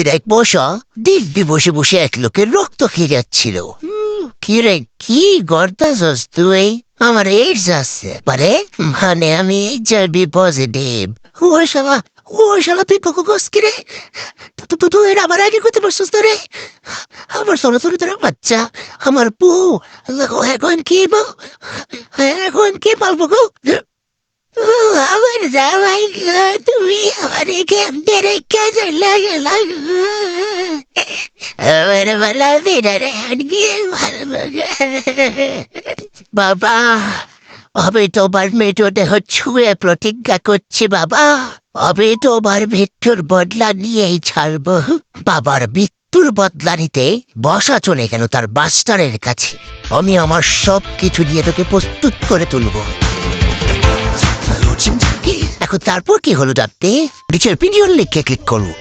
দেখ বসা, দিব্যি বসে বসে এক লোকের রক্ত খেয়ে যাচ্ছিল। কি রে, কি গর্দাস তুই? আমার এইডস আছে পারে, মানে আমি এইচআইভি পজিটিভ। ও শালা, ও শালা তুই কোকোস কি রে? তুই এর আমার আগে করতে পারছিস না রে? আমার ছোট ছোট তোরা বাচ্চা, আমার বউ, এখন কি বউ, এখন কি পালবো গো? আমার জামাই গো, তুমি আমার কেমনে রেখে চলে গেলাম। আমার ভালো দিনারে গিয়ে ভালো। বাবা, আমি তোমার মৃত্যু দেহ ছুঁয়ে প্রতিজ্ঞা করছি বাবা, আমি তোমার মৃত্যুর বদলা নিয়েই ছাড়ব। বাবার মৃত্যুর বদলা নিতে বসা চলে গেল তার মাস্টারের কাছে। আমি আমার সব কিছু দিয়ে তোকে প্রস্তুত করে তুলব। এখন তারপর কি হলো জানতে নিচের ভিডিওর লিঙ্কে ক্লিক করুন।